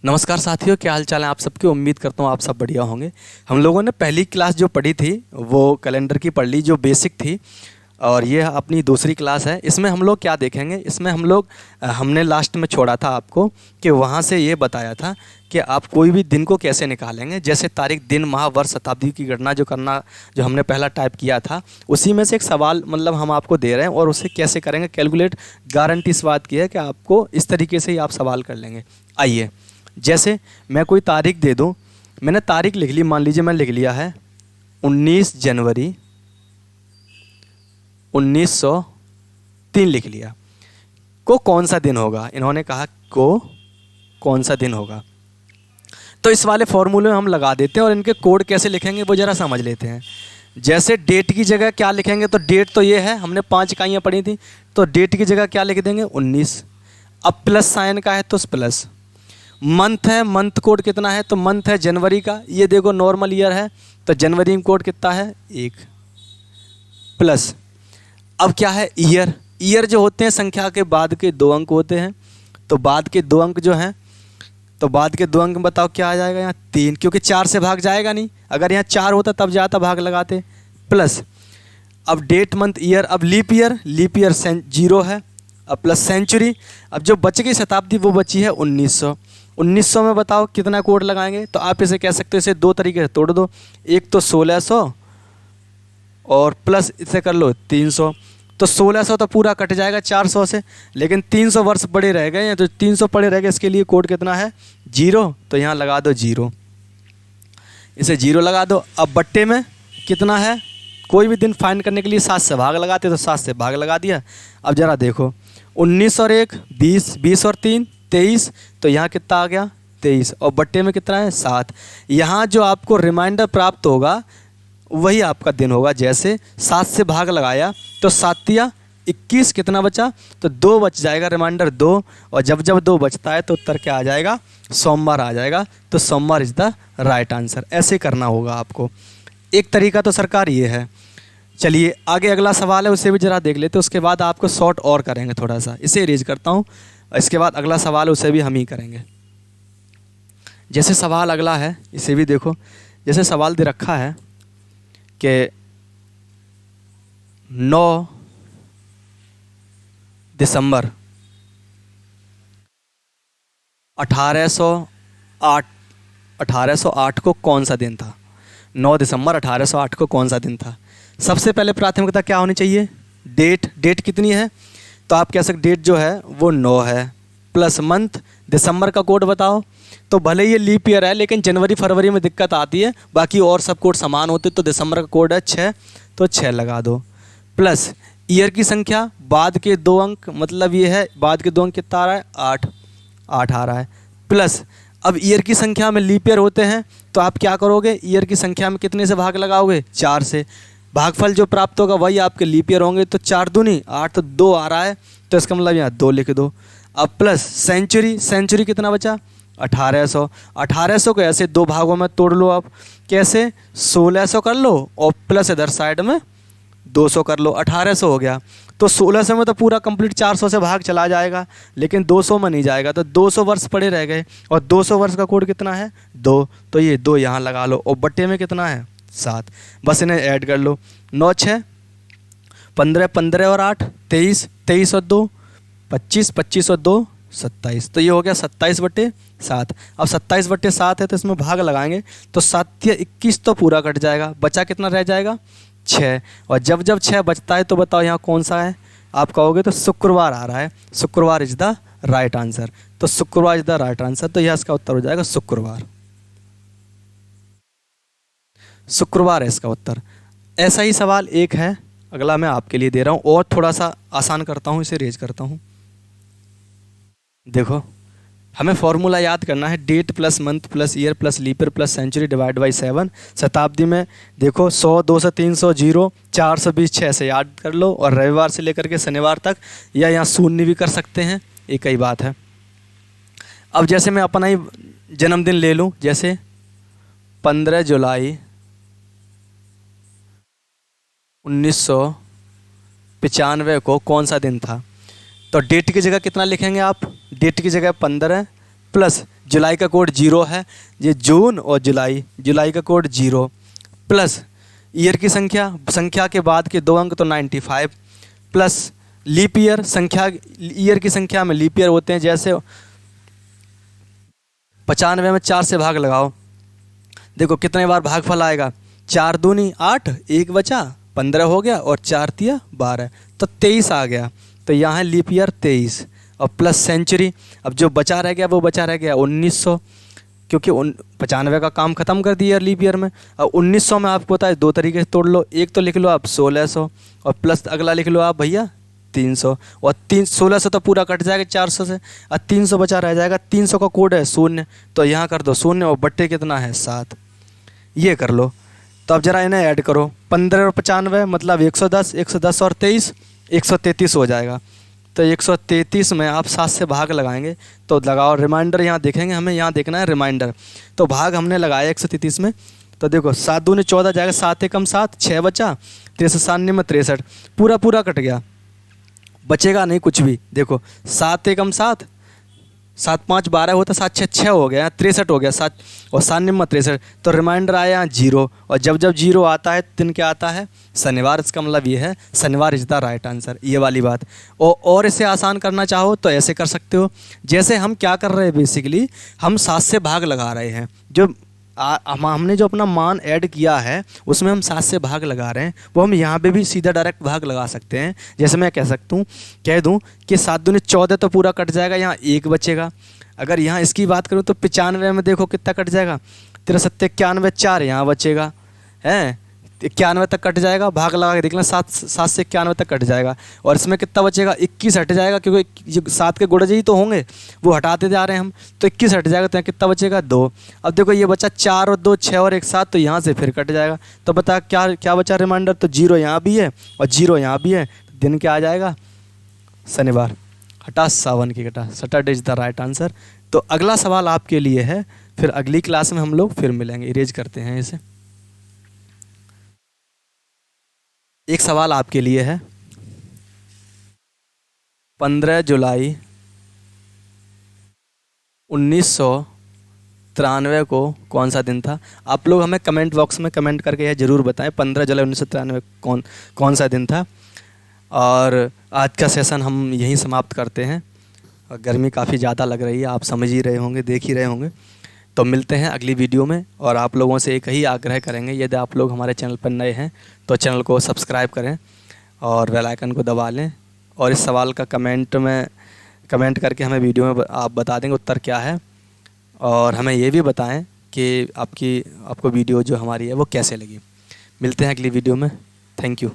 नमस्कार साथियों, क्या हाल चाल है आप सबकी। उम्मीद करता हूँ आप सब बढ़िया होंगे। हम लोगों ने पहली क्लास जो पढ़ी थी वो कैलेंडर की पढ़ ली, जो बेसिक थी। और ये अपनी दूसरी क्लास है। इसमें हम लोग क्या देखेंगे, इसमें हम लोग हमने लास्ट में छोड़ा था आपको कि वहाँ से ये बताया था कि आप कोई भी दिन को कैसे निकालेंगे। जैसे तारीख, दिन, माह, वर्ष, शताब्दी की गणना जो करना, जो हमने पहला टाइप किया था, उसी में से एक सवाल मतलब हम आपको दे रहे हैं और उसे कैसे करेंगे कैलकुलेट। गारंटी इस बात की है कि आपको इस तरीके से ही आप सवाल कर लेंगे। आइए, जैसे मैं कोई तारीख दे दूं, मैंने तारीख लिख ली, मान लीजिए मैं लिख लिया है 19 जनवरी 1903 लिख लिया। को कौन सा दिन होगा, इन्होंने कहा को कौन सा दिन होगा। तो इस वाले फॉर्मूले में हम लगा देते हैं और इनके कोड कैसे लिखेंगे वो ज़रा समझ लेते हैं। जैसे डेट की जगह क्या लिखेंगे, तो डेट तो ये है, हमने 5 इकाइयाँ पढ़ी थी, तो डेट की जगह क्या लिख देंगे 19। अब प्लस साइन का है तो प्लस। मंथ है, मंथ कोड कितना है, तो मंथ है जनवरी का, ये देखो नॉर्मल ईयर है तो जनवरी में कोड कितना है 1 प्लस। अब क्या है ईयर, ईयर जो होते हैं संख्या के बाद के 2 अंक होते हैं, तो बाद के 2 अंक जो हैं, तो बाद के 2 अंक में बताओ क्या आ जाएगा यहाँ 3, क्योंकि 4 से भाग जाएगा नहीं, अगर यहाँ 4 होता तब जाता भाग लगाते, प्लस। अब डेट, मंथ, ईयर। अब लीप ईयर, लीप ईयर 0 है, अब प्लस सेंचुरी। अब जो बच गई शताब्दी वो बची है 1900। 1900 में बताओ कितना कोड लगाएंगे, तो आप इसे कह सकते हो, इसे 2 तरीके से तोड़ दो। एक तो 1600 और प्लस इसे कर लो 300, तो 1600 तो पूरा कट जाएगा 400 से, लेकिन 300 वर्ष बड़े रह गए हैं, तो 300 पड़े रह गए, इसके लिए कोड कितना है 0, तो यहाँ लगा दो 0, इसे 0 लगा दो। अब बट्टे में कितना है, कोई भी दिन फाइंड करने के लिए 7 से भाग लगाते, तो 7 से भाग लगा दिया। अब ज़रा देखो 19 और 1 20, 20 और 3 23, तो यहाँ कितना आ गया 23, और बट्टे में कितना है 7। यहाँ जो आपको रिमाइंडर प्राप्त होगा वही आपका दिन होगा। जैसे 7 से भाग लगाया तो 7 या 21, कितना बचा, तो 2 बच जाएगा, रिमाइंडर 2, और जब जब 2 बचता है तो उत्तर क्या आ जाएगा, सोमवार आ जाएगा। तो सोमवार इज़ द राइट आंसर। ऐसे करना होगा आपको। एक तरीका तो सरकार ये है। चलिए आगे अगला सवाल है, उसे भी ज़रा देख लेते हैं, उसके बाद आपको शॉर्ट और करेंगे थोड़ा सा, इसे इरेज करता हूँ। इसके बाद अगला सवाल उसे भी हम ही करेंगे। जैसे सवाल अगला है, इसे भी देखो। जैसे सवाल दे रखा है कि 9 दिसंबर 1808 को कौन सा दिन था। 9 दिसंबर 1808 को कौन सा दिन था। सबसे पहले प्राथमिकता क्या होनी चाहिए, डेट। डेट कितनी है, तो आप कह सकते डेट जो है वो 9 है, प्लस मंथ, दिसंबर का कोड बताओ। तो भले ये लीप ईयर है लेकिन जनवरी फरवरी में दिक्कत आती है, बाकी और सब कोड समान होते, तो दिसंबर का कोड है 6, तो 6 लगा दो, प्लस ईयर की संख्या, बाद के 2 अंक, मतलब ये है बाद के 2 अंक कितना आ रहा है 8 आ रहा है, प्लस। अब ईयर की संख्या में लीप ईयर होते हैं, तो आप क्या करोगे, ईयर की संख्या में कितने से भाग लगाओगे 4 से, भागफल जो प्राप्त होगा वही आपके लीप ईयर होंगे, तो 4 दूनी 8, तो 2 आ रहा है, तो इसका मतलब यहाँ 2 लिख दो। अब प्लस सेंचुरी, सेंचुरी कितना बचा 1800। 1800 को ऐसे 2 भागों में तोड़ लो आप, कैसे 1600 कर लो और प्लस इधर साइड में 200 कर लो, 1800 हो गया। तो 1600 में तो पूरा कंप्लीट 400 से भाग चला जाएगा, लेकिन 200 में नहीं जाएगा, तो 200 वर्ष पड़े रह गए, और 200 वर्ष का कोड कितना है 2, तो ये 2 यहाँ लगा लो, और बट्टे में कितना है 7, बस इन्हें ऐड कर लो। 9 6 15, 15 और 8 23, 23 और 2 25, 25 और 2 27, तो ये हो गया 27/7। अब 27/7 है तो इसमें भाग लगाएंगे, तो 7 या 21 तो पूरा कट जाएगा, बचा कितना रह जाएगा 6, और जब जब 6 बचता है तो बताओ यहाँ कौन सा है, आप कहोगे तो शुक्रवार आ रहा है, शुक्रवार इज द राइट आंसर। तो शुक्रवार इज द राइट आंसर, तो यह इसका उत्तर हो जाएगा शुक्रवार। शुक्रवार है इसका उत्तर। ऐसा ही सवाल एक है, अगला मैं आपके लिए दे रहा हूँ, और थोड़ा सा आसान करता हूँ, इसे रेज करता हूँ। देखो हमें फॉर्मूला याद करना है, date plus month plus year plus leap year plus century divide by 7। शताब्दी में देखो 100, 200, 300 0, 420 6 से याद कर लो, और रविवार से लेकर के शनिवार तक, या यहाँ शून्य भी कर सकते हैं, एक ही बात है। अब जैसे मैं अपना ही जन्मदिन ले लूँ, जैसे 15 जुलाई 1995 को कौन सा दिन था, तो डेट की जगह कितना लिखेंगे आप, डेट की जगह 15, प्लस जुलाई का कोड 0 है, ये जून और जुलाई, जुलाई का कोड 0 प्लस ईयर की संख्या, संख्या के बाद के 2 अंक तो 95 प्लस लीप ईयर, संख्या ईयर की संख्या में लीप ईयर होते हैं, जैसे 95 में 4 से भाग लगाओ, देखो कितने बार भागफल आएगा, 4 दूनी 8, 1 बचा 15 हो गया और 4 तिया 12, तो 23 आ गया। तो यहाँ है लीप ईयर 23 और प्लस सेंचुरी। अब जो बचा रह गया वो बचा रह गया 1900, क्योंकि 95 का काम ख़त्म कर दिया लीप ईयर में। अब 1900 में आपको पता है 2 तरीके से तोड़ लो, एक तो लिख लो आप 1600 और प्लस अगला लिख लो आप भैया 300, और 1600 तो पूरा कट जाएगा 400 से, और 300 बचा रह जाएगा। 300 का कोड है 0, तो यहाँ कर दो 0 और बट्टे कितना है 7, ये कर लो। तो अब जरा इन्हें ऐड करो, 15 और 95 मतलब 110, 110 और 23 133 हो जाएगा। तो 133 में आप 7 से भाग लगाएंगे तो लगाओ, रिमाइंडर यहाँ देखेंगे, हमें यहाँ देखना है रिमाइंडर। तो भाग हमने लगाया 133 में, तो देखो 7 दूनी 14 जाएगा, 7 एकम 7, 6 बचा, 63 में 63, पूरा पूरा कट गया, बचेगा नहीं कुछ भी। देखो 7 एकम 7, 7 5 12 होता, 7 6 6 हो गया, 63 हो गया, 7 और 7 में 63, तो रिमाइंडर आया यहाँ 0, और जब जब 0 आता है दिन क्या आता है, शनिवार। इसका मतलब ये है शनिवार इज़ द राइट आंसर, ये वाली बात। और इसे आसान करना चाहो तो ऐसे कर सकते हो, जैसे हम क्या कर रहे हैं, बेसिकली हम 7 से भाग लगा रहे हैं, जो हमने जो अपना मान ऐड किया है उसमें हम 7 से भाग लगा रहे हैं, वो हम यहाँ पे भी सीधा डायरेक्ट भाग लगा सकते हैं। जैसे मैं कह दूँ कि 7 दूनी 14 तो पूरा कट जाएगा, यहाँ 1 बचेगा। अगर यहाँ इसकी बात करूँ तो 95 में देखो कितना कट जाएगा, 63 91 4 यहाँ बचेगा है, 91 तक कट जाएगा, भाग लगा के देख लें, 7 से 91 तक कट जाएगा। और इसमें कितना बचेगा, 21 हट जाएगा, क्योंकि जो 7 के गुणज ही तो होंगे वो हटाते जा रहे हैं हम, तो 21 हट जाएगा, तो यहाँ कितना बचेगा 2। अब देखो ये बचा 4 और 2 6 और 1 7, तो यहाँ से फिर कट जाएगा। तो बता क्या क्या बचा रिमाइंडर, तो 0 यहाँ भी है और 0 यहाँ भी है, तो दिन क्या आ जाएगा, शनिवार। हटा सावन की कटा, Saturday is the right answer. तो अगला सवाल आपके लिए है, फिर अगली क्लास में हम लोग फिर मिलेंगे। इरेज करते हैं इसे। एक सवाल आपके लिए है, 15 जुलाई 1993 को कौन सा दिन था। आप लोग हमें कमेंट बॉक्स में कमेंट करके यह ज़रूर बताएं 15 जुलाई 1993 कौन सा दिन था। और आज का सेशन हम यहीं समाप्त करते हैं। गर्मी काफ़ी ज़्यादा लग रही है, आप समझ ही रहे होंगे, देख ही रहे होंगे। तो मिलते हैं अगली वीडियो में, और आप लोगों से एक ही आग्रह करेंगे, यदि आप लोग हमारे चैनल पर नए हैं तो चैनल को सब्सक्राइब करें और बेल आइकन को दबा लें, और इस सवाल का कमेंट करके हमें वीडियो में आप बता देंगे उत्तर क्या है, और हमें ये भी बताएं कि आपको वीडियो जो हमारी है वो कैसे लगी। मिलते हैं अगली वीडियो में। Thank you.